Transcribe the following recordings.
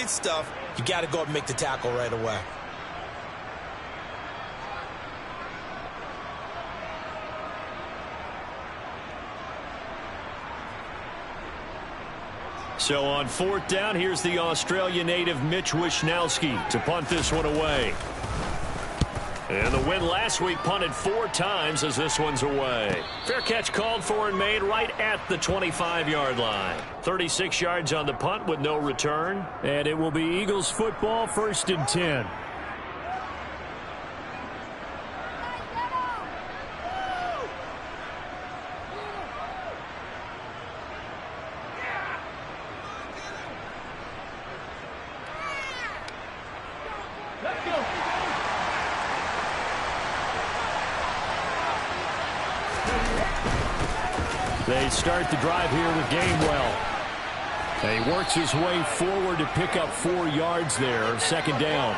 stuff, you got to go and make the tackle right away. So on 4th down, here's the Australia native Mitch Wishnowsky to punt this one away. And the win last week punted 4 times as this one's away. Fair catch called for and made right at the 25-yard line. 36 yards on the punt with no return. And it will be Eagles football, 1st and 10. They start the drive here with Gainwell. He works his way forward to pick up 4 yards there, 2nd down.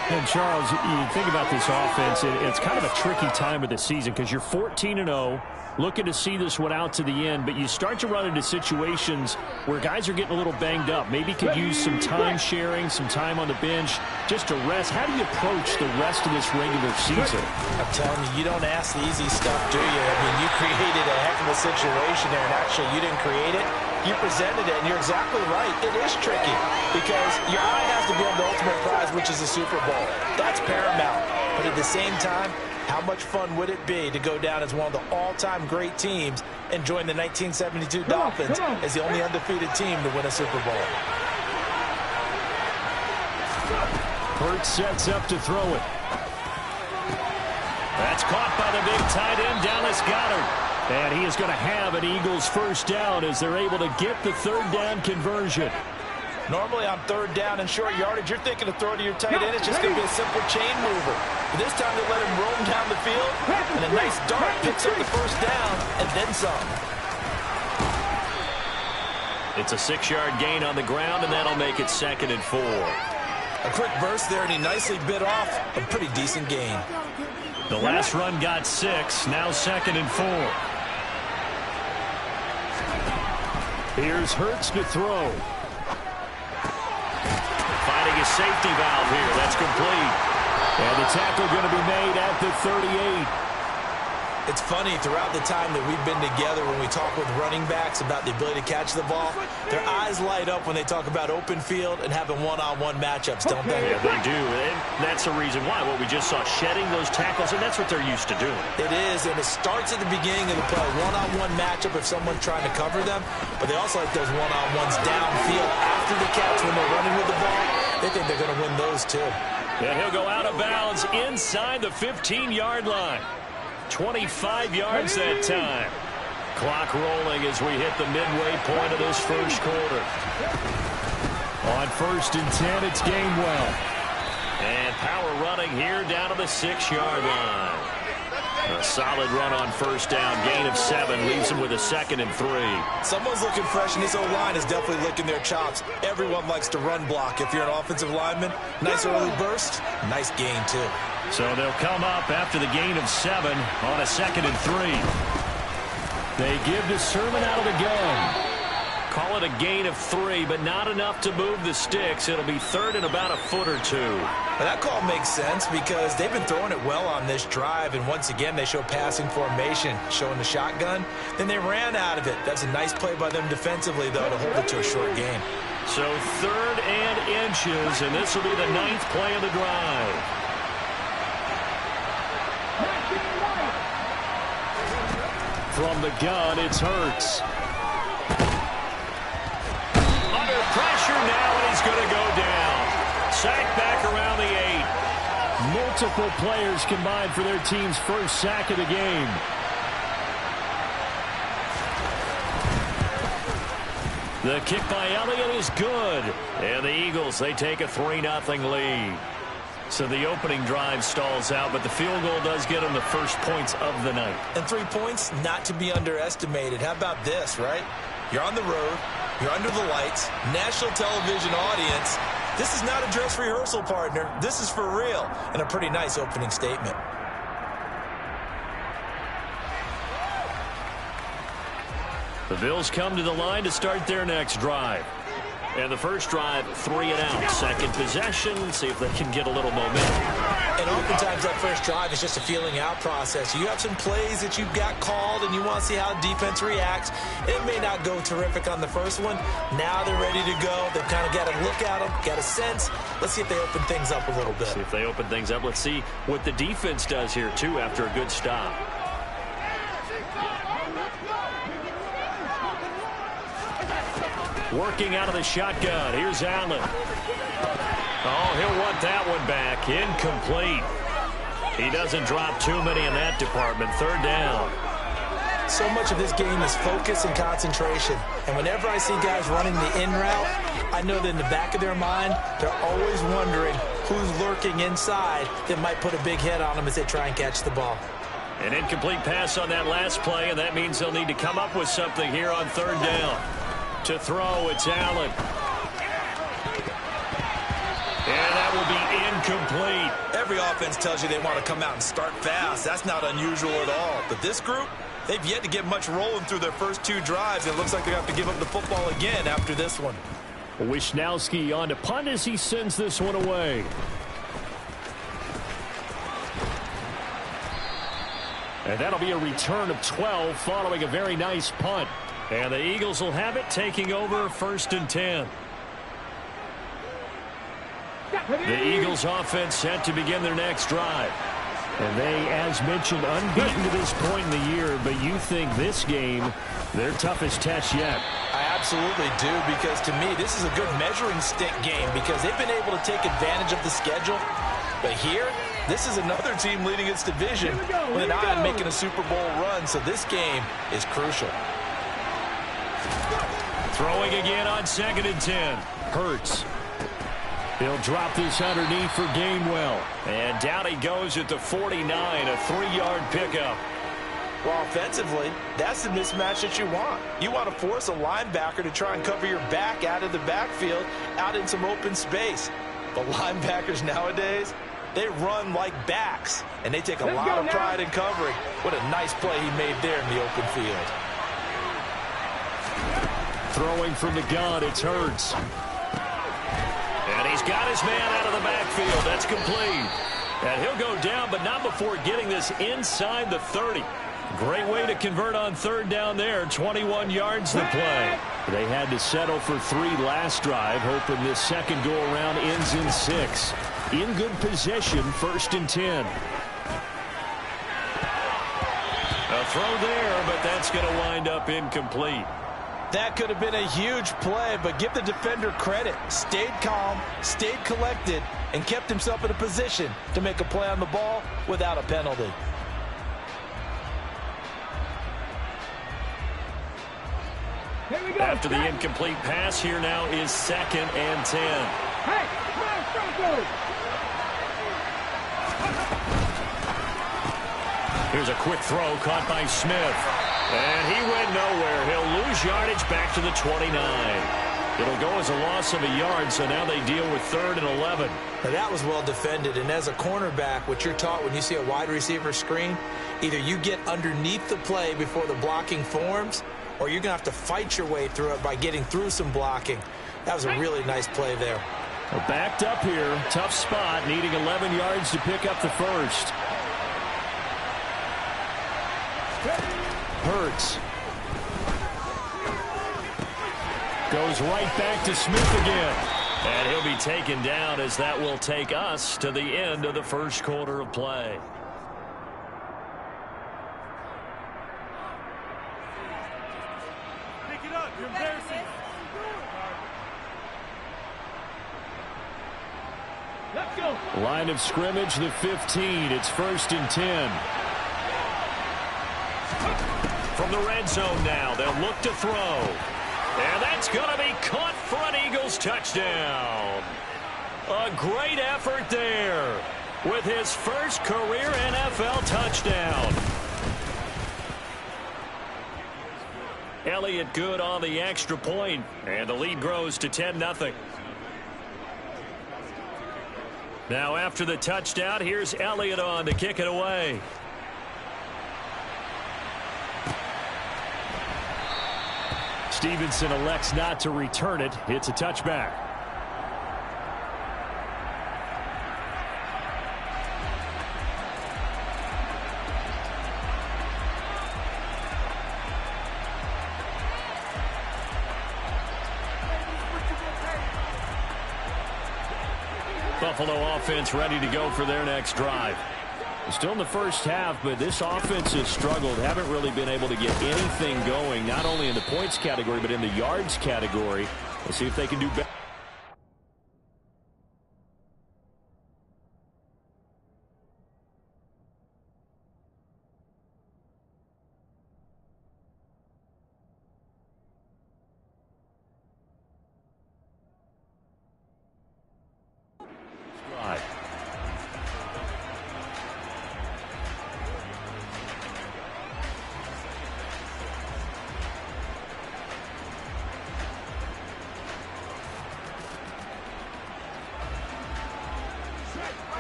And Charles, you think about this offense, it's kind of a tricky time of the season because you're 14-0, looking to see this one out to the end, but you start to run into situations where guys are getting a little banged up. Maybe could use some time sharing, some time on the bench, just to rest. How do you approach the rest of this regular season? I'm telling you, you don't ask the easy stuff, do you? I mean, you created a heck of a situation there, and actually you didn't create it. You presented it, and you're exactly right. It is tricky because your eye has to be on the ultimate prize, which is the Super Bowl. That's paramount. But at the same time, how much fun would it be to go down as one of the all-time great teams and join the 1972 Dolphins as the only undefeated team to win a Super Bowl? Hurts sets up to throw it. That's caught by the big tight end, Dallas Goedert. And he is going to have an Eagles 1st down as they're able to get the 3rd down conversion. Normally on 3rd down and short yardage, you're thinking to throw to your tight end. It's just going to be a simple chain mover. But this time they let him roam down the field, and a nice dart picks up the 1st down and then some. It's a 6-yard gain on the ground, and that'll make it 2nd and 4. A quick burst there, and he nicely bit off a pretty decent gain. The last run got 6, now 2nd and 4. Here's Hurts to throw. Finding a safety valve here. That's complete. And the tackle going to be made at the 38. It's funny, throughout the time that we've been together, when we talk with running backs about the ability to catch the ball, their eyes light up when they talk about open field and having one-on-one matchups, don't they? Yeah, they do. And that's the reason why. What we just saw, shedding those tackles, and that's what they're used to doing. It is, and it starts at the beginning of the play. One-on-one matchup if someone's trying to cover them, but they also like those one-on-ones downfield after the catch when they're running with the ball. They think they're going to win those, too. And he'll go out of bounds inside the 15-yard line. 25 yards that time. Clock rolling as we hit the midway point of this 1st quarter. On 1st and 10, it's Gainwell. And power running here down to the 6-yard line. A solid run on 1st down. Gain of 7 leaves him with a 2nd and 3. Someone's looking fresh, and this O-line is definitely licking their chops. Everyone likes to run block. If you're an offensive lineman, nice early burst, nice gain, too. So they'll come up after the gain of 7 on a 2nd and 3. They give to Sermon out of the gun. Call it a gain of 3, but not enough to move the sticks. It'll be 3rd and about a foot or 2. Well, that call makes sense because they've been throwing it well on this drive, and once again they show passing formation, showing the shotgun. Then they ran out of it. That's a nice play by them defensively, though, to hold it to a short gain. So 3rd and inches, and this will be the 9th play of the drive. From the gun, it's Hurts. Under pressure now, and he's going to go down. Sack back around the 8. Multiple players combined for their team's 1st sack of the game. The kick by Elliott is good. And the Eagles, they take a 3-0 lead. So the opening drive stalls out, but the field goal does get them the 1st points of the night. And 3 points, not to be underestimated. How about this, right? You're on the road. You're under the lights. National television audience. This is not a dress rehearsal, partner. This is for real. And a pretty nice opening statement. The Bills come to the line to start their next drive. And the first drive, 3 and out. Second possession, see if they can get a little momentum. And oftentimes that first drive is just a feeling out process. You have some plays that you've got called and you want to see how the defense reacts. It may not go terrific on the first one. Now they're ready to go. They've kind of got to look at them, got a sense. Let's see if they open things up a little bit. See if they open things up. Let's see what the defense does here, too, after a good stop. Working out of the shotgun. Here's Allen. Oh, he'll want that one back. Incomplete. He doesn't drop too many in that department. Third down. So much of this game is focus and concentration. And whenever I see guys running the in route, I know that in the back of their mind, they're always wondering who's lurking inside that might put a big hit on them as they try and catch the ball. An incomplete pass on that last play, and that means they'll need to come up with something here on third down. To throw, it's Allen. And that will be incomplete. Every offense tells you they want to come out and start fast. That's not unusual at all. But this group, they've yet to get much rolling through their first 2 drives. It looks like they have to give up the football again after this one. Wisnowski on to punt as he sends this one away. And that'll be a return of 12 following a very nice punt. And the Eagles will have it, taking over 1st and 10. The Eagles offense set to begin their next drive. And they, as mentioned, unbeaten to this point in the year, but you think this game, their toughest test yet. I absolutely do, because to me, this is a good measuring stick game because they've been able to take advantage of the schedule. But here, this is another team leading its division with an eye on making a Super Bowl run, so this game is crucial. Throwing again on 2nd and 10. Hurts. He'll drop this underneath for Gainwell. And down he goes at the 49, a 3-yard pickup. Well, offensively, that's the mismatch that you want. You want to force a linebacker to try and cover your back out of the backfield, out in some open space. The linebackers nowadays, they run like backs, and they take a lot of pride in covering. What a nice play he made there in the open field. Throwing from the gun, it's Hurts. And he's got his man out of the backfield. That's complete. And he'll go down, but not before getting this inside the 30. Great way to convert on third down there. 21 yards to play. They had to settle for 3 last drive, hoping this second go-around ends in 6. In good position, 1st and 10. A throw there, but that's going to wind up incomplete. That could have been a huge play, but give the defender credit. Stayed calm, stayed collected, and kept himself in a position to make a play on the ball without a penalty. After the incomplete pass, here now is 2nd and 10. Hey, here's a quick throw caught by Smith. And he went nowhere. He'll lose yardage back to the 29. It'll go as a loss of a yard, so now they deal with 3rd and 11. Now that was well defended, and as a cornerback, what you're taught when you see a wide receiver screen, either you get underneath the play before the blocking forms, or you're going to have to fight your way through it by getting through some blocking. That was a really nice play there. Well, backed up here, tough spot, needing 11 yards to pick up the first. Hurts. Goes right back to Smith again. And he'll be taken down as that will take us to the end of the first quarter of play. Pick it up. You're embarrassing. Let's go. Line of scrimmage, the 15. It's 1st and 10. From the red zone now, they'll look to throw. And that's going to be caught for an Eagles touchdown. A great effort there with his first career NFL touchdown. Elliott good on the extra point, and the lead grows to 10-0. Now after the touchdown, here's Elliott on to kick it away. Stevenson elects not to return it. It's a touchback. Buffalo offense ready to go for their next drive. Still in the first half, but this offense has struggled. Haven't really been able to get anything going, not only in the points category, but in the yards category. We'll see if they can do better.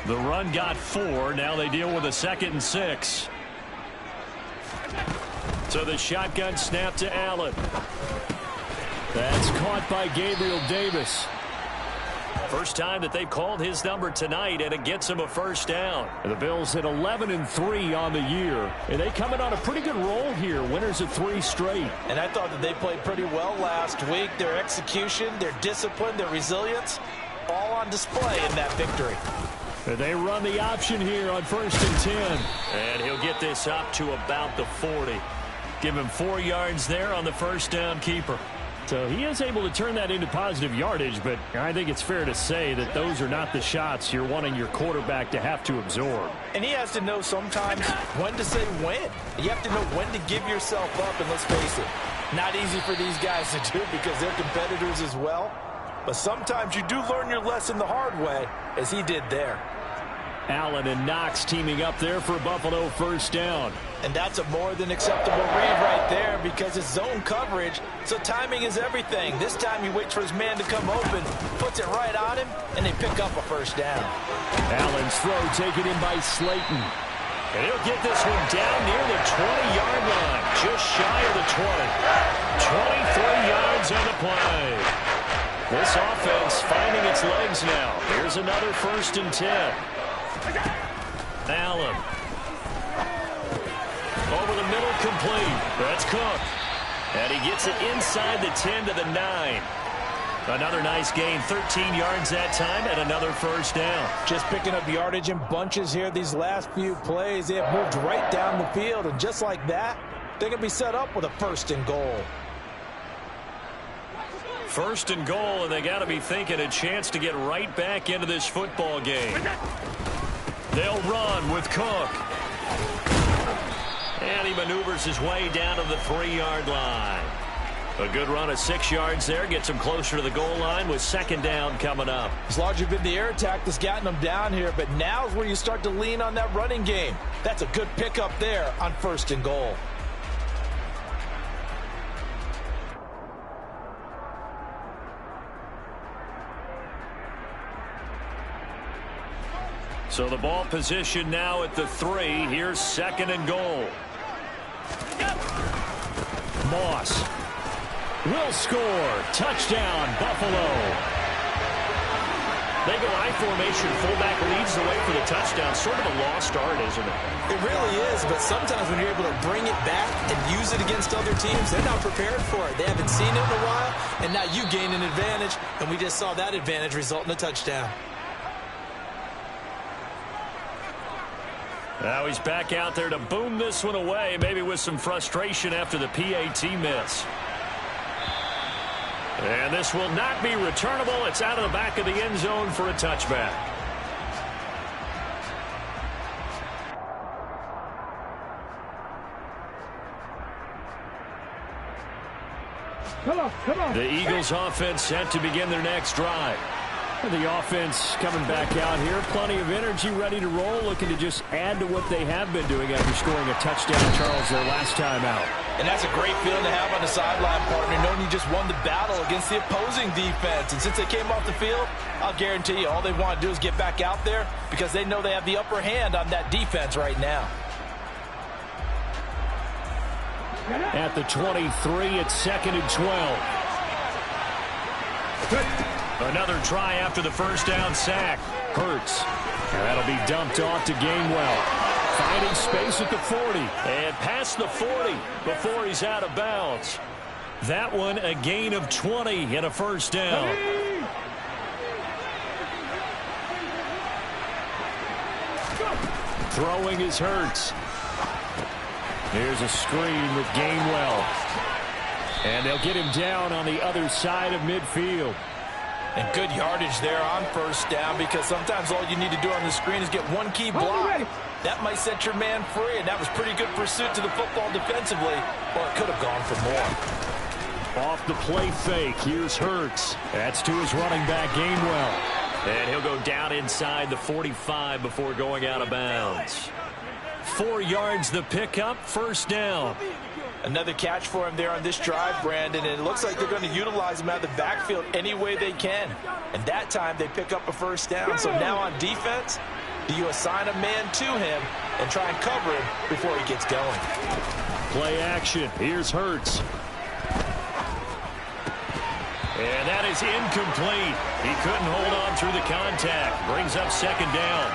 The run got 4. Now they deal with a 2nd and 6. So the shotgun snap to Allen. That's caught by Gabriel Davis. First time that they've called his number tonight, and it gets him a first down. The Bills hit 11-3 on the year, and they come in on a pretty good roll here. Winners of 3 straight. And I thought that they played pretty well last week. Their execution, their discipline, their resilience, all on display in that victory. And they run the option here on 1st and 10. And he'll get this up to about the 40. Give him 4 yards there on the first down keeper. So he is able to turn that into positive yardage, but I think it's fair to say that those are not the shots you're wanting your quarterback to have to absorb. And he has to know sometimes when to say when. You have to know when to give yourself up, and let's face it, not easy for these guys to do because they're competitors as well. But sometimes you do learn your lesson the hard way, as he did there. Allen and Knox teaming up there for Buffalo first down. And that's a more than acceptable read right there because it's zone coverage, so timing is everything. This time he waits for his man to come open, puts it right on him, and they pick up a first down. Allen's throw taken in by Slayton. And he'll get this one down near the 20-yard line, just shy of the 20. 23 yards on the play. This offense finding its legs now. Here's another 1st and 10. Allen. Over the middle, complete. That's Cook. And he gets it inside the 10 to the 9. Another nice gain, 13 yards that time, and another first down. Just picking up yardage in bunches here these last few plays. They have moved right down the field, and just like that, they're going to be set up with a 1st and goal. 1st and goal, and they got to be thinking a chance to get right back into this football game. They'll run with Cook. And he maneuvers his way down to the 3-yard line. A good run of 6 yards there. Gets him closer to the goal line with 2nd down coming up. It's largely been the air attack that's gotten them down here, but now's where you start to lean on that running game. That's a good pickup there on 1st and goal. So the ball position now at the 3. Here's 2nd and goal. Moss will score. Touchdown, Buffalo. They go I formation. Fullback leads the way for the touchdown. Sort of a lost art, isn't it? It really is, but sometimes when you're able to bring it back and use it against other teams, they're not prepared for it. They haven't seen it in a while, and now you gain an advantage, and we just saw that advantage result in a touchdown. Now he's back out there to boom this one away, maybe with some frustration after the PAT miss. And this will not be returnable. It's out of the back of the end zone for a touchback. Come on. The Eagles offense set to begin their next drive. The offense coming back out here. Plenty of energy, ready to roll, looking to just add to what they have been doing after scoring a touchdown, Charles, their last time out. And that's a great feeling to have on the sideline, partner, knowing you just won the battle against the opposing defense. And since they came off the field, I'll guarantee you all they want to do is get back out there because they know they have the upper hand on that defense right now. At the 23, it's 2nd and 12. Another try after the first down sack. Hurts. And that'll be dumped off to Gainwell. Finding space at the 40. And past the 40 before he's out of bounds. That one a gain of 20 and a first down. Throwing is Hurts. Here's a screen with Gainwell. And they'll get him down on the other side of midfield. And good yardage there on first down, because sometimes all you need to do on the screen is get one key block. That might set your man free, and that was pretty good pursuit to the football defensively, or it could have gone for more. Off the play fake, here's Hurts. That's to his running back, Gainwell. And he'll go down inside the 45 before going out of bounds. 4 yards the pickup, first down. Another catch for him there on this drive, Brandon, and it looks like they're going to utilize him out of the backfield any way they can. And that time they pick up a first down. So now on defense, do you assign a man to him and try and cover him before he gets going? Play action. Here's Hurts. And that is incomplete. He couldn't hold on through the contact. Brings up second down.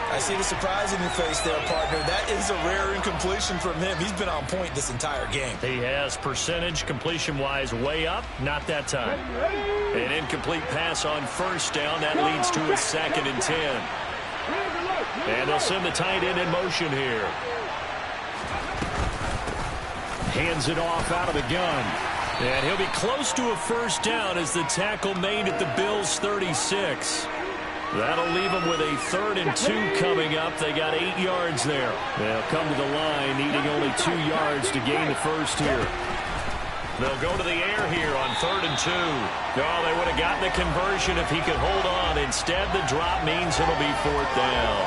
I see the surprise in your face there, partner. That is a rare incompletion from him. He's been on point this entire game. He has percentage completion-wise way up. Not that time. An incomplete pass on first down. That leads to a 2nd and 10. And they'll send the tight end in motion here. Hands it off out of the gun. And he'll be close to a first down as the tackle made at the Bills' 36. That'll leave them with a 3rd and 2 coming up. They got 8 yards there. They'll come to the line needing only 2 yards to gain the first here. They'll go to the air here on 3rd and 2. Oh, they would have gotten the conversion if he could hold on. Instead, the drop means it'll be 4th down.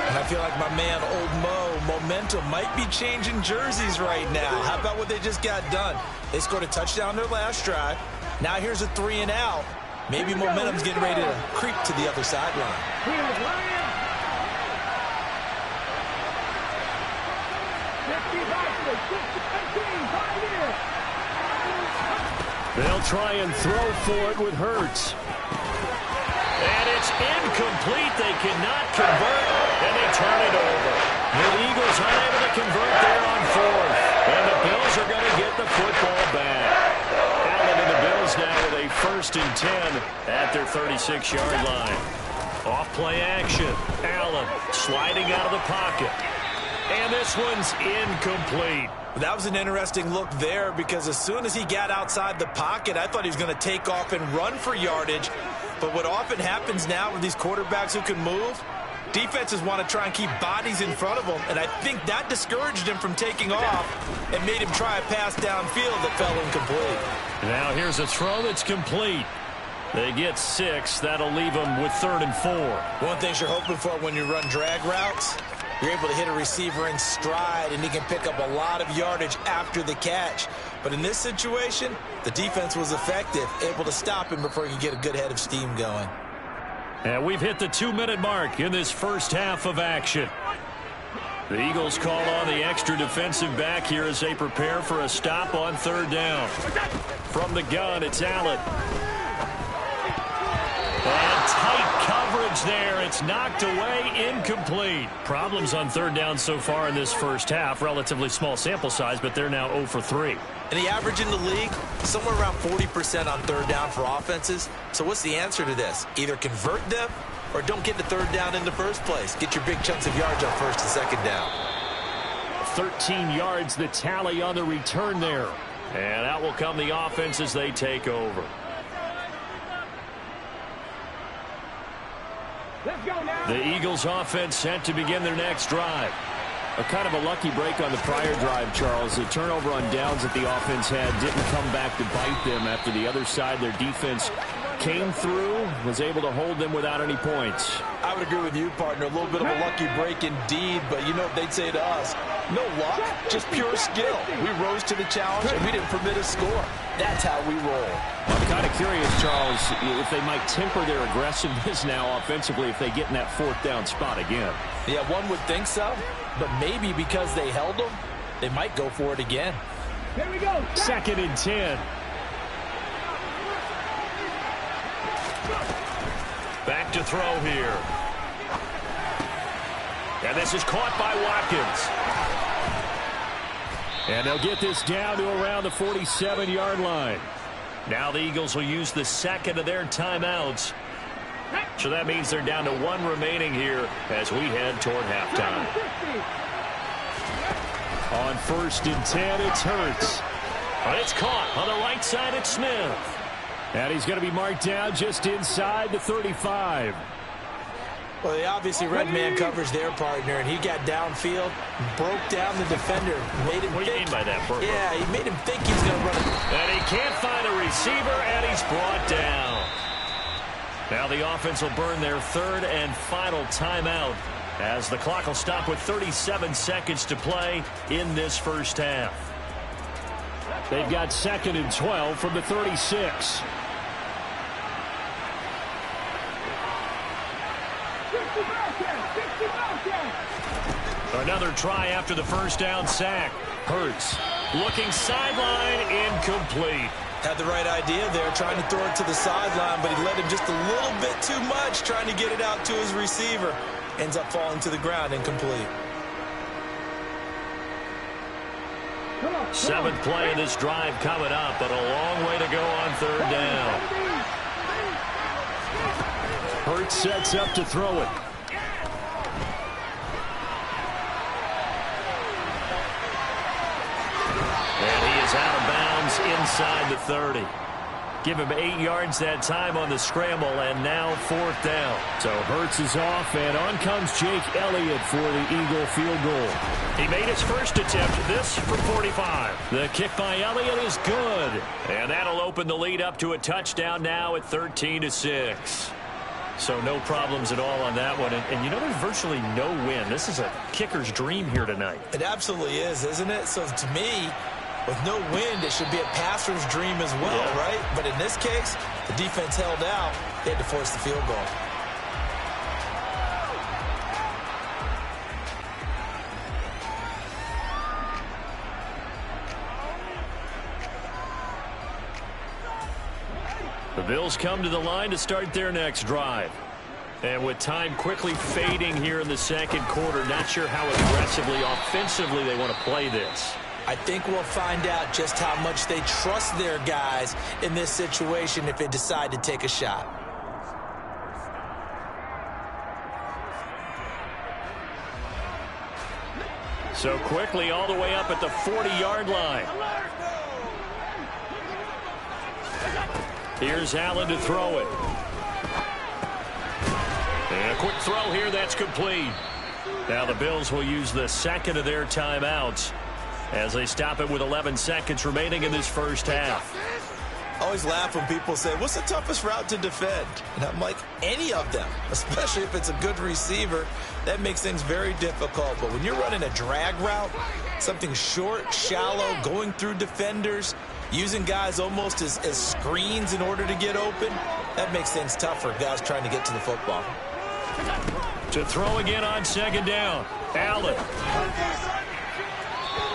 And I feel like my man, Old Mo, momentum might be changing jerseys right now. How about what they just got done? They scored a touchdown their last drive. Now here's a 3 and out. Maybe momentum's getting ready to creep to the other sideline. They'll try and throw for it with Hurts. And it's incomplete. They cannot convert, and they turn it over. The Eagles unable to convert there on 4th. And the Bills are going to get the football back. Allen and the Bills now with a 1st and 10 at their 36-yard line. Off play action. Allen sliding out of the pocket. And this one's incomplete. That was an interesting look there, because as soon as he got outside the pocket, I thought he was going to take off and run for yardage. But what often happens now with these quarterbacks who can move, defenses want to try and keep bodies in front of them, and I think that discouraged him from taking off and made him try a pass downfield that fell incomplete. Now here's a throw that's complete. They get 6. That'll leave them with 3rd and 4. One thing you're hoping for when you run drag routes, you're able to hit a receiver in stride, and he can pick up a lot of yardage after the catch. But in this situation, the defense was effective, able to stop him before he could get a good head of steam going. And we've hit the 2-minute mark in this first half of action. The Eagles call on the extra defensive back here as they prepare for a stop on 3rd down. From the gun, it's Allen. And tight coverage there. It's knocked away, incomplete. Problems on 3rd down so far in this first half. Relatively small sample size, but they're now 0 for 3. And the average in the league, somewhere around 40% on 3rd down for offenses. So what's the answer to this? Either convert them or don't get the 3rd down in the first place. Get your big chunks of yards on 1st and 2nd down. 13 yards the tally on the return there. And out will come the offense as they take over. The Eagles offense set to begin their next drive. A kind of a lucky break on the prior drive, Charles. The turnover on downs that the offense had didn't come back to bite them after the other side. Their defense came through, was able to hold them without any points. I would agree with you, partner. A little bit of a lucky break indeed, but you know what they'd say to us? No luck, just pure skill. We rose to the challenge, and we didn't permit a score. That's how we roll. I'm kind of curious, Charles, if they might temper their aggressiveness now offensively if they get in that 4th down spot again. Yeah, one would think so, but maybe because they held them, they might go for it again. Here we go. 2nd and 10. Back to throw here. And this is caught by Watkins. And they'll get this down to around the 47-yard line. Now the Eagles will use the second of their timeouts. So that means they're down to 1 remaining here as we head toward halftime. On 1st and 10, it's Hurts. But it's caught on the right side. It's Smith. And he's going to be marked down just inside the 35. Well, they obviously red man covers their partner, and he got downfield, broke down the defender, made him What do you mean by that, Burger? Yeah, he made him think he's going to run it. And he can't find a receiver, and he's brought down. Now the offense will burn their 3rd and final timeout as the clock will stop with 37 seconds to play in this first half. They've got 2nd and 12 from the 36. Another try after the first down sack. Hurts looking sideline, incomplete. Had the right idea there, trying to throw it to the sideline, but he led him just a little bit too much, trying to get it out to his receiver. Ends up falling to the ground, incomplete. 7th play of this drive coming up, but a long way to go on 3rd down. Hurts sets up to throw it. And he is out of bounds inside the 30. Give him 8 yards that time on the scramble, and now 4th down. So Hurts is off, and on comes Jake Elliott for the Eagle field goal. He made his first attempt, this from 45. The kick by Elliott is good, and that'll open the lead up to a touchdown now at 13-6. So no problems at all on that one. And you know, there's virtually no win. This is a kicker's dream here tonight. It absolutely is, isn't it? So to me, with no wind, it should be a passer's dream as well, right? But in this case, the defense held out. They had to force the field goal. The Bills come to the line to start their next drive. And with time quickly fading here in the 2nd quarter, not sure how aggressively, offensively they want to play this. I think we'll find out just how much they trust their guys in this situation if they decide to take a shot. So quickly all the way up at the 40-yard line. Here's Allen to throw it. And a quick throw here, that's complete. Now the Bills will use the 2nd of their timeouts as they stop it with 11 seconds remaining in this first half. I always laugh when people say, what's the toughest route to defend? And I'm like, any of them, especially if it's a good receiver. That makes things very difficult. But when you're running a drag route, something short, shallow, going through defenders, using guys almost as screens in order to get open, that makes things tough for guys trying to get to the football. To throw again on 2nd down. Allen.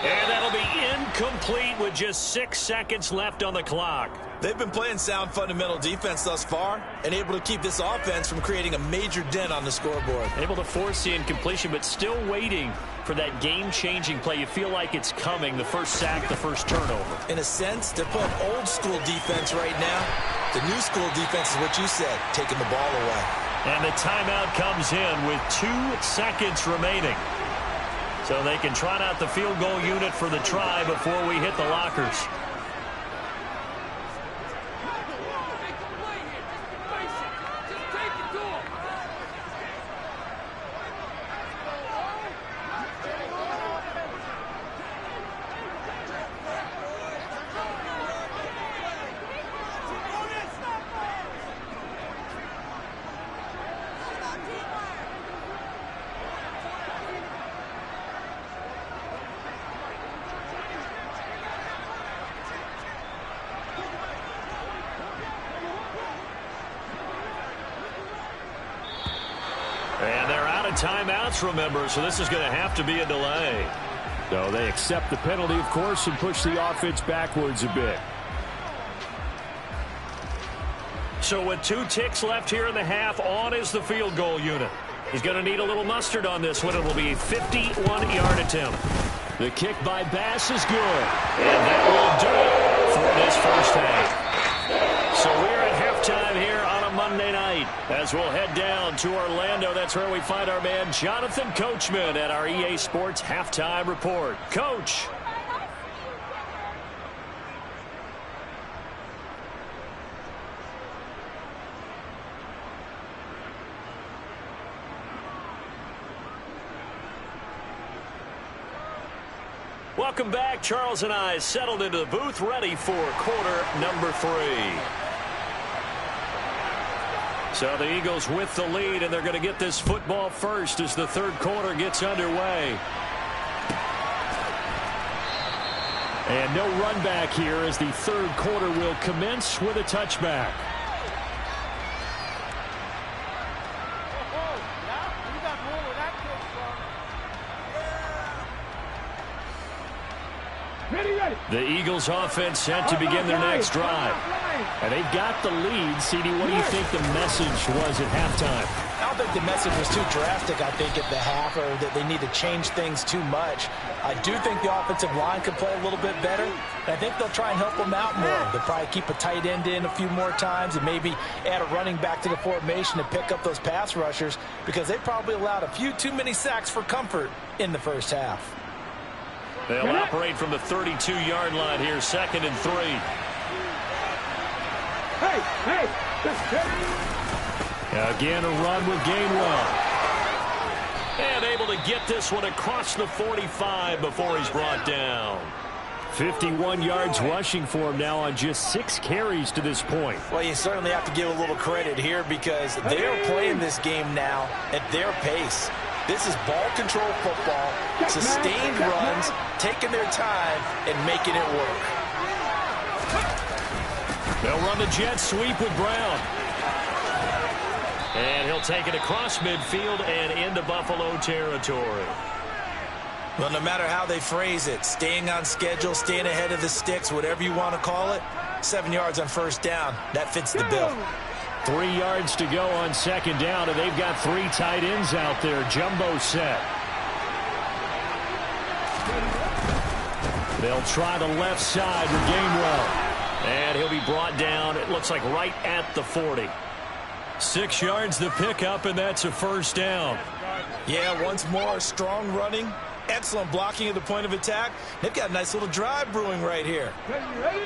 And that'll be incomplete with just 6 seconds left on the clock. They've been playing sound fundamental defense thus far and able to keep this offense from creating a major dent on the scoreboard. Able to force the incompletion, but still waiting for that game-changing play. You feel like it's coming, the first sack, the first turnover. In a sense, they're playing old-school defense right now. The new school defense is what you said, taking the ball away. And the timeout comes in with 2 seconds remaining. So they can trot out the field goal unit for the try before we hit the lockers. And they're out of timeouts, remember, so this is going to have to be a delay. So they accept the penalty, of course, and push the offense backwards a bit. So with 2 ticks left here in the half, on is the field goal unit. He's going to need a little mustard on this one. It will be a 51-yard attempt. The kick by Bass is good. And that will do it for this first half. So we're at halftime here on a Monday night. As we'll head down to Orlando, that's where we find our man Jonathan Coachman at our EA Sports Halftime Report. Coach. Welcome back. Charles and I settled into the booth, ready for quarter number 3. So the Eagles with the lead, and they're going to get this football first as the third quarter gets underway. And no run back here as the third quarter will commence with a touchback. The Eagles offense set to begin their next drive. And they've got the lead. CD, what do you think the message was at halftime? I don't think the message was too drastic, I think, at the half, or that they need to change things too much. I do think the offensive line could play a little bit better. And I think they'll try and help them out more. They'll probably keep a tight end in a few more times and maybe add a running back to the formation to pick up those pass rushers, because they probably allowed a few too many sacks for comfort in the first half. They'll operate from the 32-yard line here, 2nd and 3. Hey, Again, a run with Gainwell. And able to get this one across the 45 before he's brought down. 51 yards rushing for him now on just 6 carries to this point. Well, you certainly have to give a little credit here, because they're playing this game now at their pace. This is ball control football, sustained runs, taking their time and making it work. They'll run the jet sweep with Brown. And he'll take it across midfield and into Buffalo territory. Well, no matter how they phrase it, staying on schedule, staying ahead of the sticks, whatever you want to call it, 7 yards on first down, that fits the bill. 3 yards to go on second down, and they've got 3 tight ends out there. Jumbo set. They'll try the left side with Gainwell. And he'll be brought down, it looks like right at the 40. 6 yards the pickup, and that's a first down. Yeah, once more, strong running, excellent blocking at the point of attack. They've got a nice little drive brewing right here. Ready?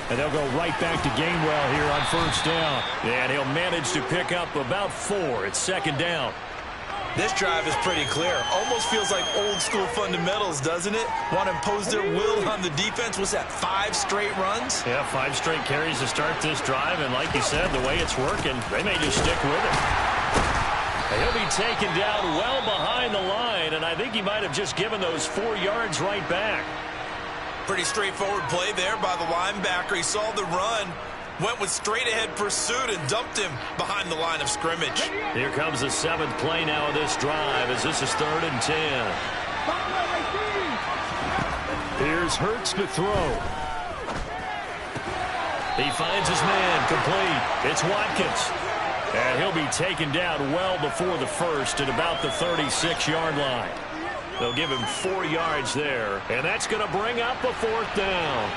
And they'll go right back to Gainwell here on first down. And he'll manage to pick up about 4. It's second down. This drive is pretty clear. Almost feels like old school fundamentals, doesn't it? Want to impose their will on the defense. Was that 5 straight runs? Yeah, 5 straight carries to start this drive. And like you said, the way it's working, they may just stick with it. He'll be taken down well behind the line. And I think he might have just given those 4 yards right back. Pretty straightforward play there by the linebacker. He saw the run, went with straight-ahead pursuit, and dumped him behind the line of scrimmage. Here comes the 7th play now of this drive, as this is 3rd and 10. Here's Hurts to throw. He finds his man, complete. It's Watkins. And he'll be taken down well before the first at about the 36-yard line. They'll give him 4 yards there, and that's going to bring up a 4th down.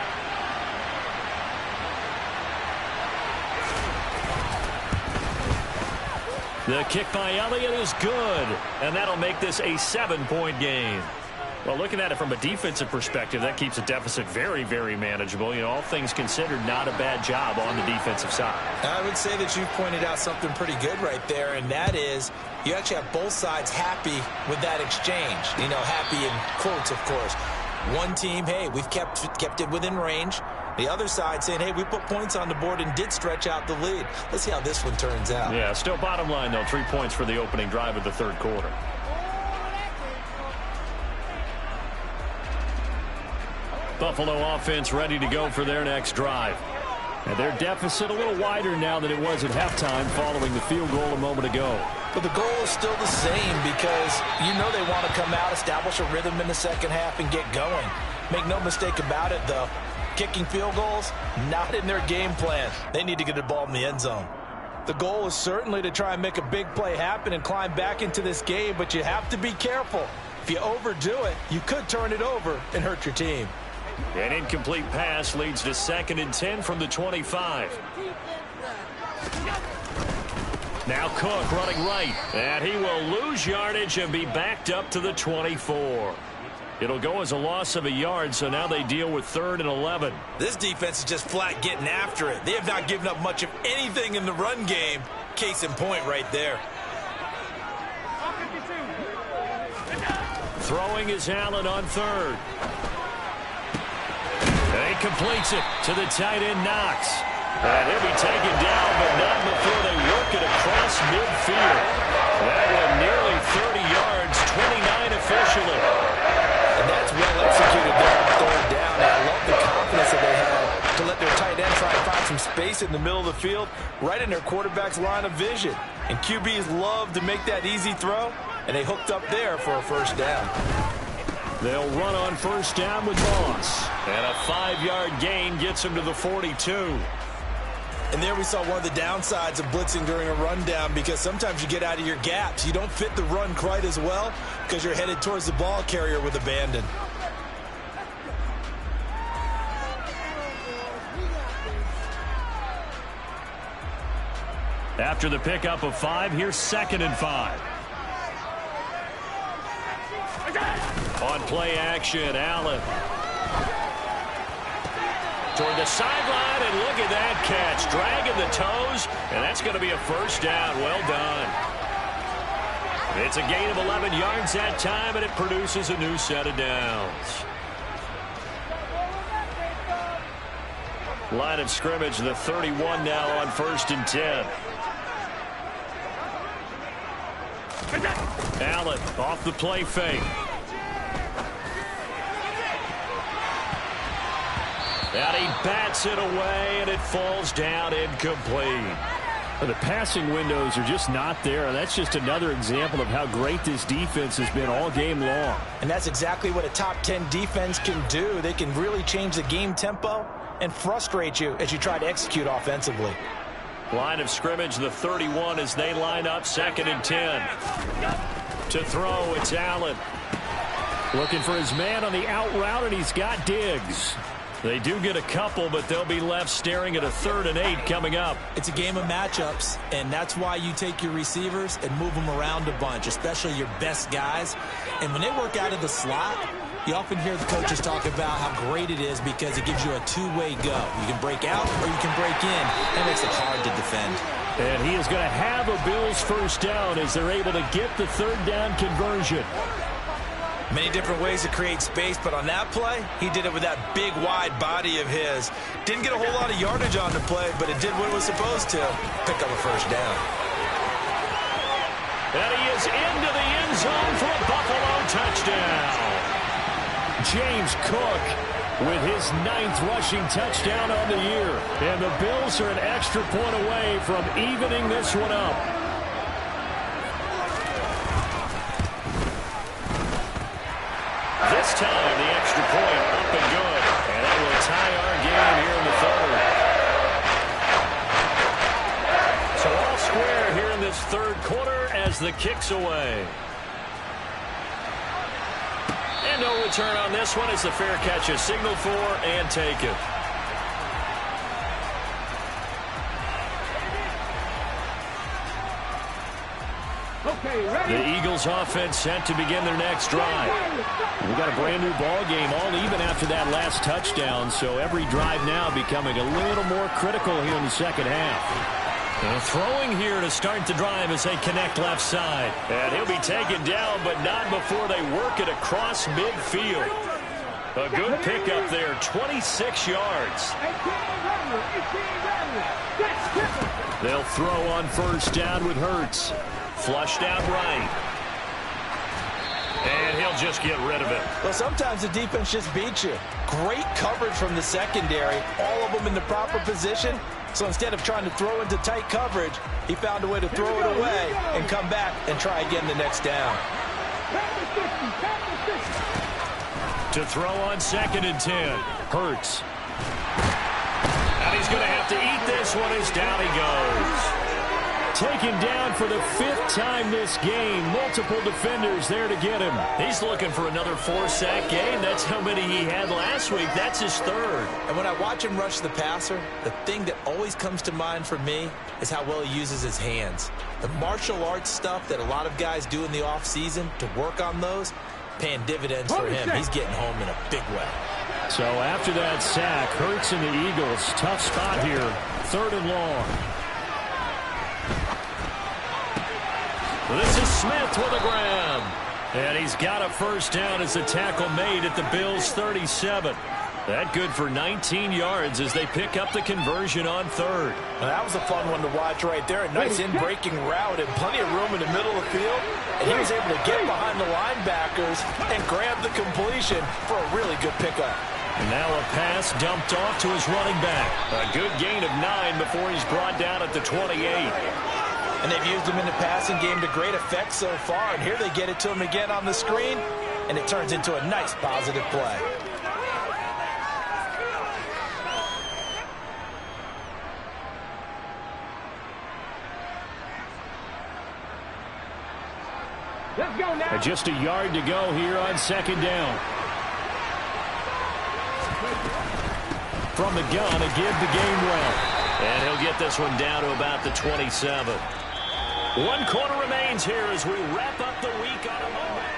The kick by Elliott is good, and that'll make this a 7-point game. Well, looking at it from a defensive perspective, that keeps the deficit very, very manageable. You know, all things considered, not a bad job on the defensive side. I would say that you've pointed out something pretty good right there, and that is you actually have both sides happy with that exchange. You know, happy in quotes, of course. One team, hey, we've kept it within range. The other side saying, hey, we put points on the board and did stretch out the lead. Let's see how this one turns out. Yeah, still bottom line, though, 3 points for the opening drive of the third quarter. Buffalo offense ready to go for their next drive. And their deficit a little wider now than it was at halftime following the field goal a moment ago. But the goal is still the same because you know they want to come out, establish a rhythm in the second half, and get going. Make no mistake about it, though. Kicking field goals, not in their game plan. They need to get the ball in the end zone. The goal is certainly to try and make a big play happen and climb back into this game, but you have to be careful. If you overdo it, you could turn it over and hurt your team. An incomplete pass leads to 2nd and 10 from the 25. Now Cook running right. And he will lose yardage and be backed up to the 24. It'll go as a loss of a yard, so now they deal with 3rd and 11. This defense is just flat getting after it. They have not given up much of anything in the run game. Case in point right there. Throwing is Allen on 3rd. And he completes it to the tight end, Knox. And he'll be taken down, but not before they work it across midfield. That one nearly 30 yards, 29 officially. And that's well executed there on 3rd down. And I love the confidence that they had to let their tight end try and find some space in the middle of the field, right in their quarterback's line of vision. And QBs love to make that easy throw, and they hooked up there for a 1st down. They'll run on 1st down with Moss. And a 5-yard gain gets him to the 42. And there we saw one of the downsides of blitzing during a rundown, because sometimes you get out of your gaps. You don't fit the run quite as well because you're headed towards the ball carrier with abandon. After the pickup of 5, here's 2nd and 5. On play action, Allen. Toward the sideline, and look at that catch. Dragging the toes, and that's going to be a 1st down. Well done. It's a gain of 11 yards that time, and it produces a new set of downs. Line of scrimmage, the 31 now on 1st and 10. Allen off the play fake. And he bats it away, and it falls down incomplete. The passing windows are just not there. That's just another example of how great this defense has been all game long. And that's exactly what a top 10 defense can do. They can really change the game tempo and frustrate you as you try to execute offensively. Line of scrimmage, the 31 as they line up 2nd and 10. To throw, it's Allen. Looking for his man on the out route, and he's got Diggs. They do get a couple, but they'll be left staring at a 3rd and 8 coming up. It's a game of matchups, and that's why you take your receivers and move them around a bunch, especially your best guys. And when they work out of the slot, you often hear the coaches talk about how great it is because it gives you a two-way go. You can break out or you can break in. That makes it hard to defend. And he is going to have a Bills 1st down as they're able to get the 3rd down conversion. Many different ways to create space, but on that play, he did it with that big, wide body of his. Didn't get a whole lot of yardage on the play, but it did what it was supposed to. Pick up a 1st down. And he is into the end zone for a Buffalo touchdown. James Cook with his 9th rushing touchdown on the year. And the Bills are an extra point away from evening this one up. This time, the extra point up and good. And that will tie our game here in the 3rd. So all square here in this 3rd quarter as the kick's away. And no return on this one as the fair catch is signaled for and taken. The Eagles offense set to begin their next drive. We got a brand new ball game all even after that last touchdown, so every drive now becoming a little more critical here in the 2nd half. And throwing here to start the drive as they connect left side. And he'll be taken down, but not before they work it across midfield. A good pickup there, 26 yards. They'll throw on 1st down with Hurts. Flushed out right. And he'll just get rid of it. Well, sometimes the defense just beats you. Great coverage from the secondary, all of them in the proper position. So instead of trying to throw into tight coverage, he found a way to throw it away and come back and try again the next down. To throw on 2nd and 10. Hurts. And he's going to have to eat this one as down he goes. Taken down for the 5th time this game. Multiple defenders there to get him. He's looking for another 4-sack game. That's how many he had last week. That's his 3rd. And when I watch him rush the passer, the thing that always comes to mind for me is how well he uses his hands. The martial arts stuff that a lot of guys do in the offseason to work on those, paying dividends for him. He's getting home in a big way. So after that sack, Hurts and the Eagles, tough spot here. 3rd and long. This is Smith with a grab. And he's got a 1st down as the tackle made at the Bills' 37. That good for 19 yards as they pick up the conversion on 3rd. Well, that was a fun one to watch right there. A nice in-breaking route and plenty of room in the middle of the field. And he was able to get behind the linebackers and grab the completion for a really good pickup. And now a pass dumped off to his running back. A good gain of 9 before he's brought down at the 28. And they've used him in the passing game to great effect so far. And here they get it to him again on the screen. And it turns into a nice positive play. Let's go now. And just a yard to go here on 2nd down. From the gun, a give to Gainwell. And he'll get this one down to about the 27. 1 quarter remains here as we wrap up the week on a Monday.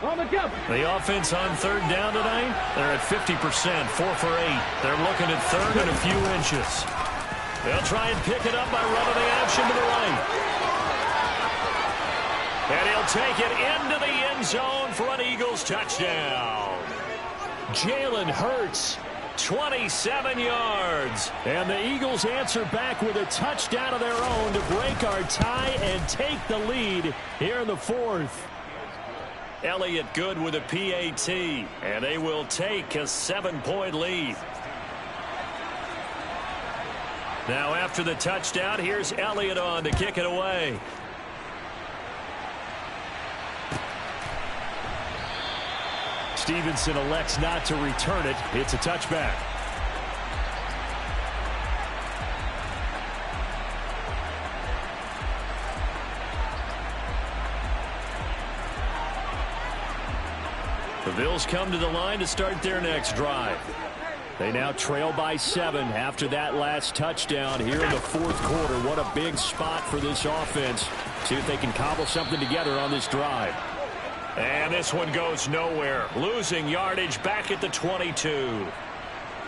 On the jump. The offense on 3rd down tonight, they're at 50%, 4 for 8. They're looking at 3rd and a few inches. They'll try and pick it up by running the action to the right. And he'll take it into the end zone for an Eagles touchdown. Jalen Hurts, 27 yards. And the Eagles answer back with a touchdown of their own to break our tie and take the lead here in the 4th. Elliott good with a PAT, and they will take a 7-point lead. Now after the touchdown, here's Elliott on to kick it away. Stevenson elects not to return it. It's a touchback. The Bills come to the line to start their next drive. They now trail by 7 after that last touchdown here in the 4th quarter. What a big spot for this offense. See if they can cobble something together on this drive. And this one goes nowhere. Losing yardage back at the 22.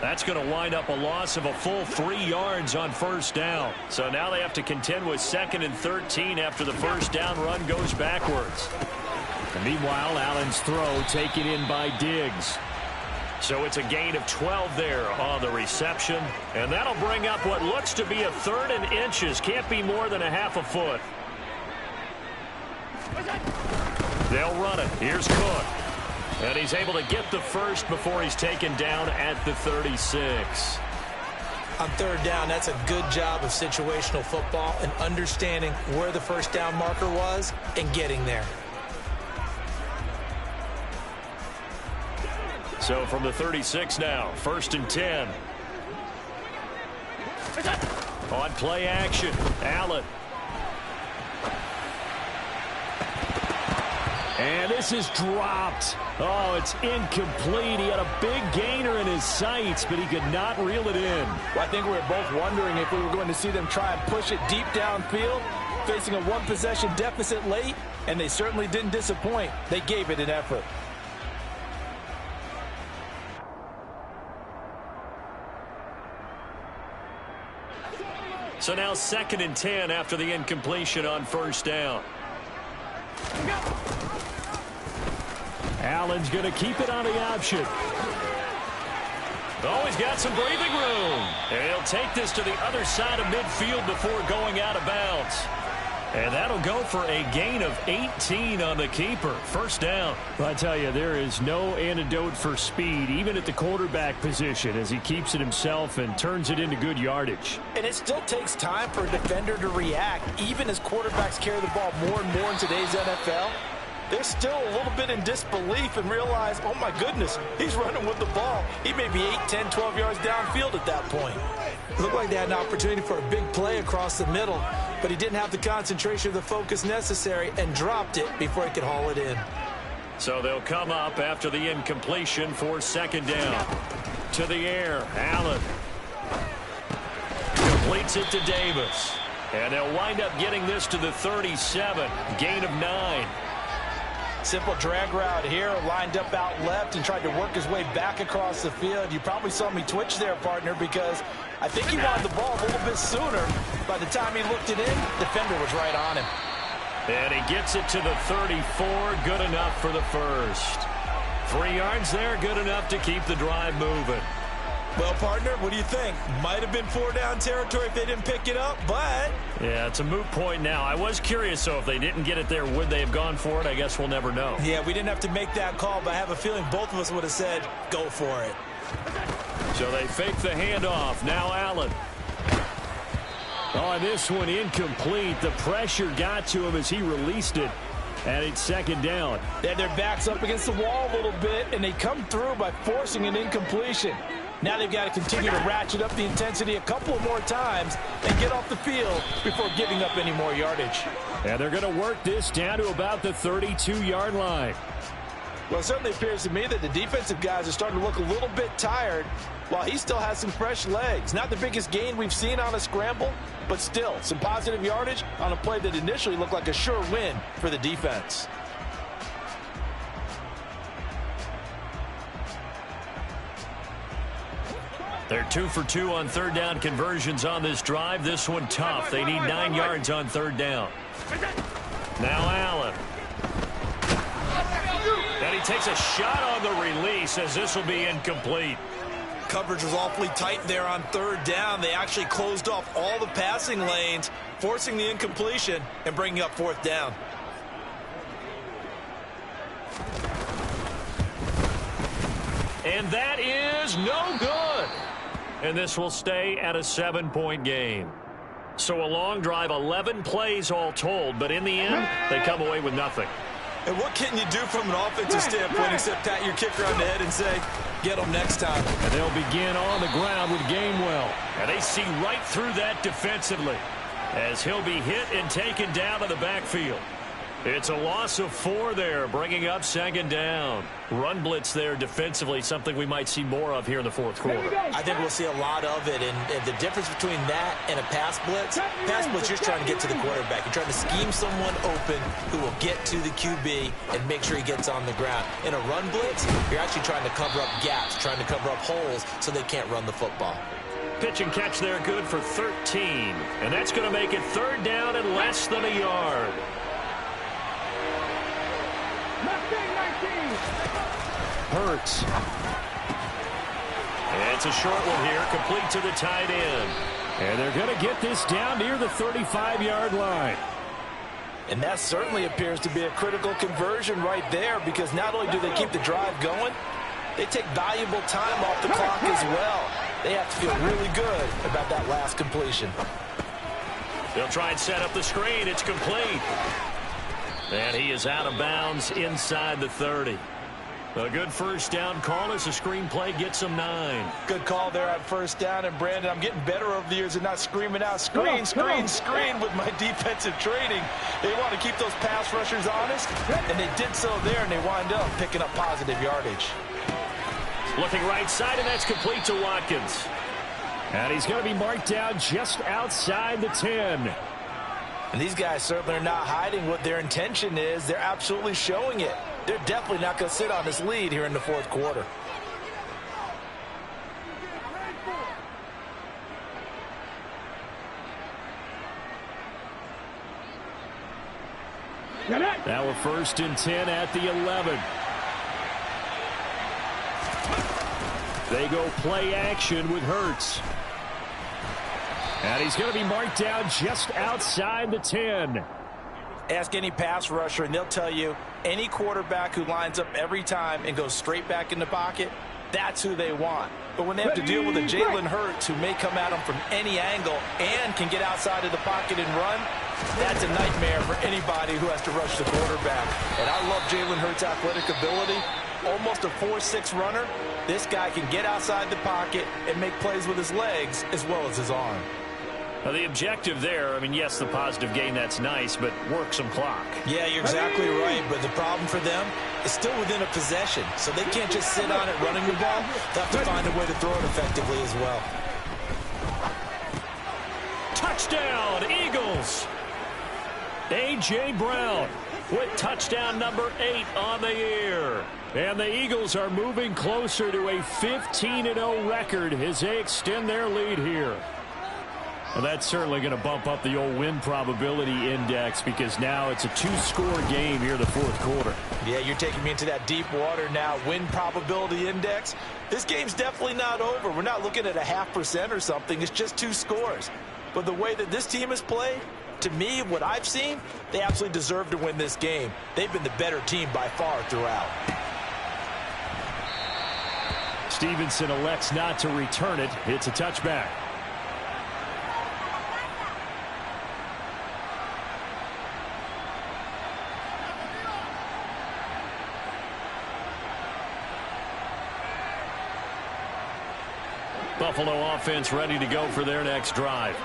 That's going to wind up a loss of a full 3 yards on 1st down. So now they have to contend with 2nd and 13 after the 1st down run goes backwards. And meanwhile, Allen's throw taken in by Diggs. So it's a gain of 12 there on the reception. And that'll bring up what looks to be a 3rd and inches. Can't be more than a half a foot. They'll run it. Here's Cook. And he's able to get the first before he's taken down at the 36. On 3rd down, that's a good job of situational football and understanding where the 1st down marker was and getting there. So from the 36 now, 1st and 10. On play action, Allen. And this is dropped. Oh, it's incomplete. He had a big gainer in his sights, but he could not reel it in. Well, I think we were both wondering if we were going to see them try and push it deep downfield, facing a 1-possession deficit late, and they certainly didn't disappoint. They gave it an effort. So now 2nd and 10 after the incompletion on 1st down. Allen's going to keep it on the option. Oh, he's got some breathing room. And he'll take this to the other side of midfield before going out of bounds. And that'll go for a gain of 18 on the keeper. First down. I tell you, there is no antidote for speed, even at the quarterback position, as he keeps it himself and turns it into good yardage. And it still takes time for a defender to react, even as quarterbacks carry the ball more and more in today's NFL. They're still a little bit in disbelief and realize, oh my goodness, he's running with the ball. He may be 8, 10, 12 yards downfield at that point. Looked like they had an opportunity for a big play across the middle, but he didn't have the concentration or the focus necessary and dropped it before he could haul it in. So they'll come up after the incompletion for second down. To the air, Allen. Completes it to Davis. And they'll wind up getting this to the 37, gain of 9. Simple drag route here, lined up out left and tried to work his way back across the field. You probably saw me twitch there, partner, because I think he wanted the ball a little bit sooner. By the time he looked it in, the defender was right on him. And he gets it to the 34, good enough for the first. 3 yards there, good enough to keep the drive moving. Well, partner, what do you think? Might have been 4-down territory if they didn't pick it up, but... Yeah, it's a moot point now. I was curious, so if they didn't get it there, would they have gone for it? I guess we'll never know. Yeah, we didn't have to make that call, but I have a feeling both of us would have said, go for it. So they fake the handoff. Now Allen. Oh, this one incomplete. The pressure got to him as he released it. And it's second down. They had their backs up against the wall a little bit, and they come through by forcing an incompletion. Now they've got to continue to ratchet up the intensity a couple of more times and get off the field before giving up any more yardage. And they're going to work this down to about the 32-yard line. Well, it certainly appears to me that the defensive guys are starting to look a little bit tired while he still has some fresh legs. Not the biggest gain we've seen on a scramble, but still some positive yardage on a play that initially looked like a sure win for the defense. They're 2 for 2 on third down conversions on this drive. This one tough. They need 9 yards on third down. Now Allen. And he takes a shot on the release as this will be incomplete. Coverage was awfully tight there on third down. They actually closed off all the passing lanes, forcing the incompletion and bringing up fourth down. And that is no good. And this will stay at a 7-point game. So a long drive, 11 plays all told, but in the end, they come away with nothing. And what can you do from an offensive standpoint except pat your kicker on the head and say, get them next time? And they'll begin on the ground with Gainwell. And they see right through that defensively as he'll be hit and taken down to the backfield. It's a loss of 4 there, bringing up second down. Run blitz there defensively, something we might see more of here in the fourth quarter. I think we'll see a lot of it, and the difference between that and a pass blitz, you're just trying to get to the quarterback. You're trying to scheme someone open who will get to the QB and make sure he gets on the ground. In a run blitz, you're actually trying to cover up gaps, trying to cover up holes so they can't run the football. Pitch and catch there good for 13, and that's going to make it third down and less than a yard. Hurts. And it's a short one here, complete to the tight end. And they're going to get this down near the 35-yard line. And that certainly appears to be a critical conversion right there, because not only do they keep the drive going, they take valuable time off the clock as well. They have to feel really good about that last completion. They'll try and set up the screen. It's complete. And he is out of bounds inside the 30. A good first down call as the screenplay gets him 9. Good call there on first down. And, Brandon, I'm getting better over the years and not screaming out screen, screen, screen with my defensive training. They want to keep those pass rushers honest, and they did so there, and they wind up picking up positive yardage. Looking right side, and that's complete to Watkins. And he's going to be marked down just outside the 10. And these guys certainly are not hiding what their intention is. They're absolutely showing it. They're definitely not going to sit on this lead here in the fourth quarter. Now we're first and 10 at the 11. They go play action with Hurts. And he's going to be marked down just outside the 10. Ask any pass rusher, and they'll tell you any quarterback who lines up every time and goes straight back in the pocket, that's who they want. But when they have to deal with a Jalen Hurts who may come at them from any angle and can get outside of the pocket and run, that's a nightmare for anybody who has to rush the quarterback. And I love Jalen Hurts' athletic ability. Almost a 4.6 runner. This guy can get outside the pocket and make plays with his legs as well as his arm. Now the objective there, I mean, yes, the positive gain, that's nice, but work some clock. Yeah, you're exactly right, but the problem for them is still within a possession, so they can't just sit on it running the ball. They'll have to find a way to throw it effectively as well. Touchdown, Eagles! A.J. Brown with touchdown number 8 on the year. And the Eagles are moving closer to a 15-0 record as they extend their lead here. Well, that's certainly going to bump up the old win probability index because now it's a 2-score game here in the fourth quarter. Yeah, you're taking me into that deep water now. Win probability index. This game's definitely not over. We're not looking at a 0.5% or something. It's just 2 scores. But the way that this team has played, to me, what I've seen, they absolutely deserve to win this game. They've been the better team by far throughout. Stevenson elects not to return it. It's a touchback. Buffalo offense ready to go for their next drive.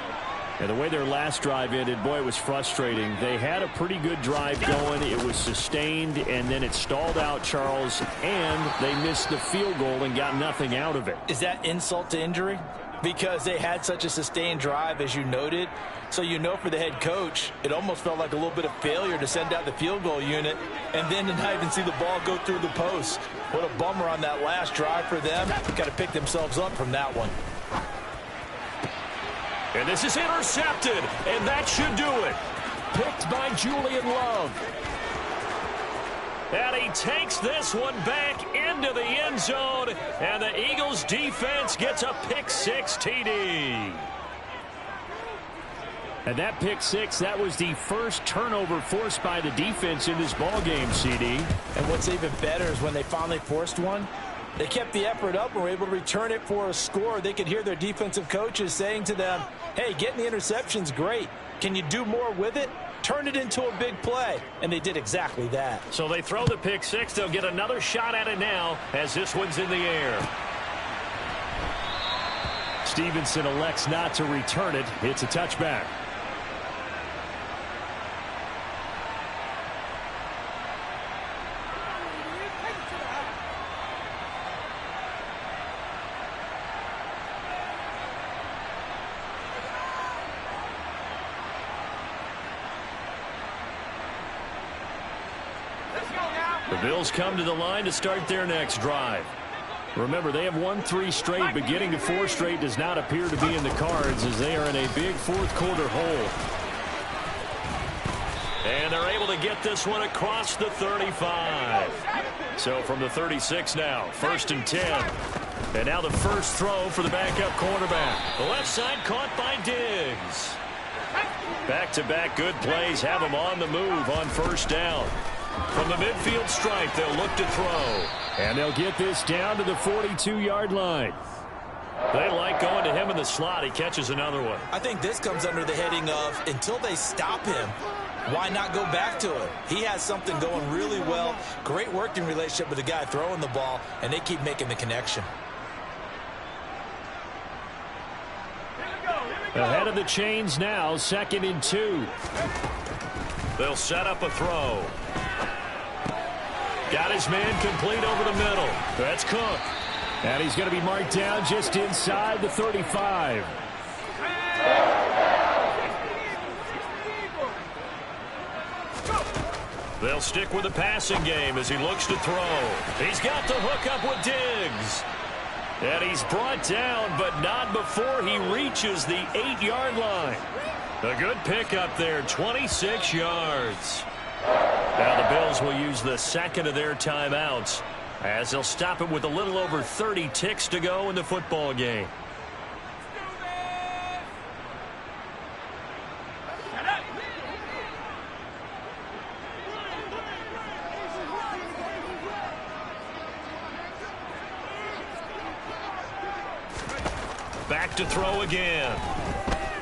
And the way their last drive ended, boy, it was frustrating. They had a pretty good drive going. It was sustained, and then it stalled out, Charles, and they missed the field goal and got nothing out of it. Is that insult to injury? Because they had such a sustained drive, as you noted. So you know for the head coach, it almost felt like a little bit of failure to send out the field goal unit and then to not even see the ball go through the post. What a bummer on that last drive for them. Got to pick themselves up from that one. And this is intercepted, and that should do it. Picked by Julian Love. And he takes this one back into the end zone, and the Eagles defense gets a pick-6 TD. And that pick-6, that was the first turnover forced by the defense in this ballgame, CD. And what's even better is when they finally forced one, they kept the effort up and were able to return it for a score. They could hear their defensive coaches saying to them, hey, getting the interception's great. Can you do more with it? Turn it into a big play. And they did exactly that. So they throw the pick-6. They'll get another shot at it now as this one's in the air. Stevenson elects not to return it. It's a touchback. The Bills come to the line to start their next drive. Remember, they have won 3 straight, but getting to 4 straight does not appear to be in the cards as they are in a big fourth quarter hole. And they're able to get this one across the 35. So from the 36 now, 1st and 10. And now the first throw for the backup quarterback. The left side caught by Diggs. Back-to-back good plays have them on the move on first down. From the midfield stripe, they'll look to throw. And they'll get this down to the 42-yard line. They like going to him in the slot. He catches another one. I think this comes under the heading of until they stop him, why not go back to him? He has something going really well. Great working relationship with the guy throwing the ball, and they keep making the connection. Ahead of the chains now, 2nd and 2. They'll set up a throw. Got his man complete over the middle. That's Cook. And he's going to be marked down just inside the 35. They'll stick with the passing game as he looks to throw. He's got the hook up with Diggs. And he's brought down, but not before he reaches the 8-yard line. A good pickup there, 26 yards. Now the Bills will use the second of their timeouts as they'll stop it with a little over 30 ticks to go in the football game. Back to throw again.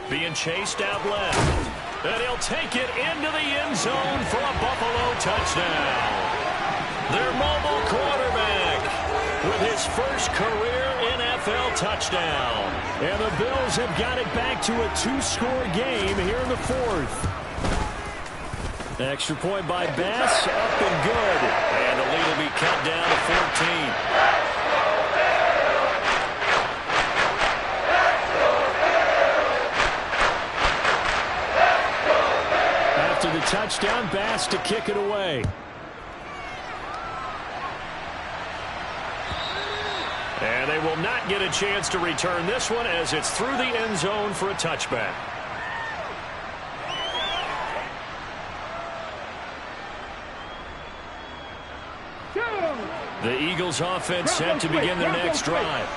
Being chased out left. And he'll take it into the end zone for a Buffalo touchdown. Their mobile quarterback with his first career NFL touchdown. And the Bills have got it back to a 2-score game here in the fourth. Extra point by Bass, up and good. And the lead will be cut down to 14. After the touchdown, Bass to kick it away. And they will not get a chance to return this one as it's through the end zone for a touchback. The Eagles offense set to begin their next drive.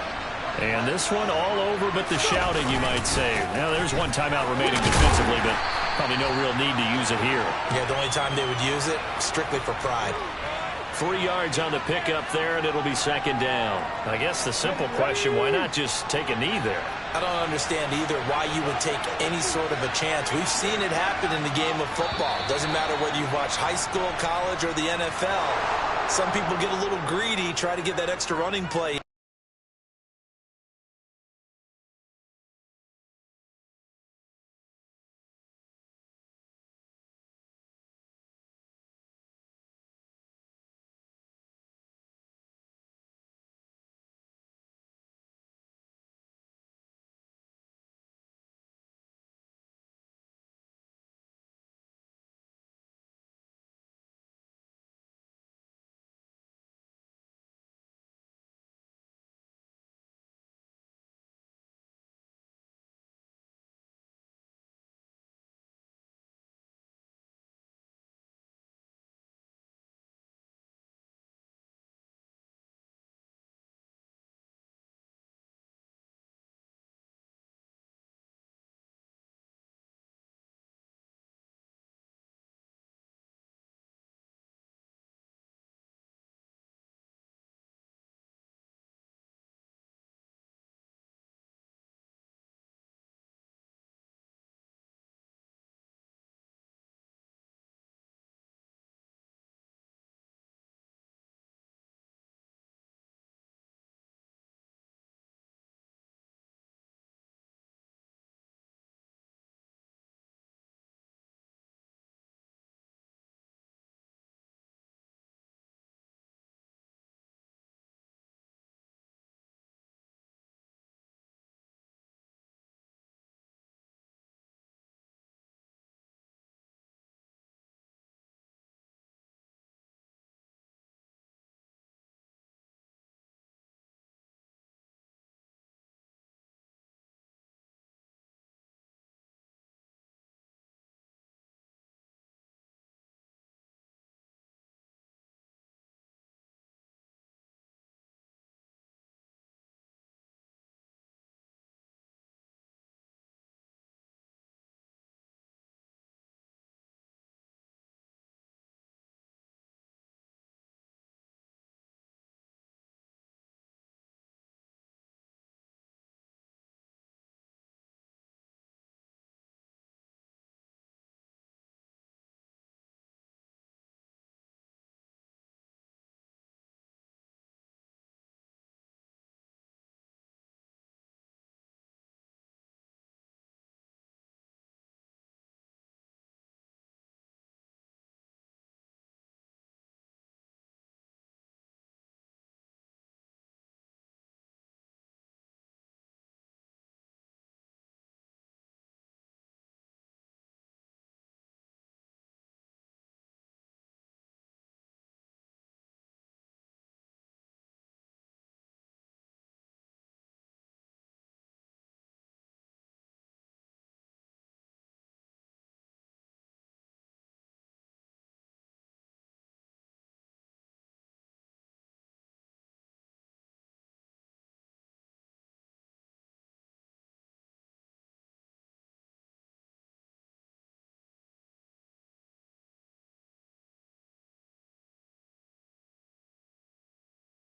And this one all over but the shouting, you might say. Now, there's one timeout remaining defensively, but probably no real need to use it here. Yeah, the only time they would use it, strictly for pride. 3 yards on the pickup there, and it'll be second down. I guess the simple question, why not just take a knee there? I don't understand either why you would take any sort of a chance. We've seen it happen in the game of football. Doesn't matter whether you watch high school, college, or the NFL. Some people get a little greedy, try to get that extra running play.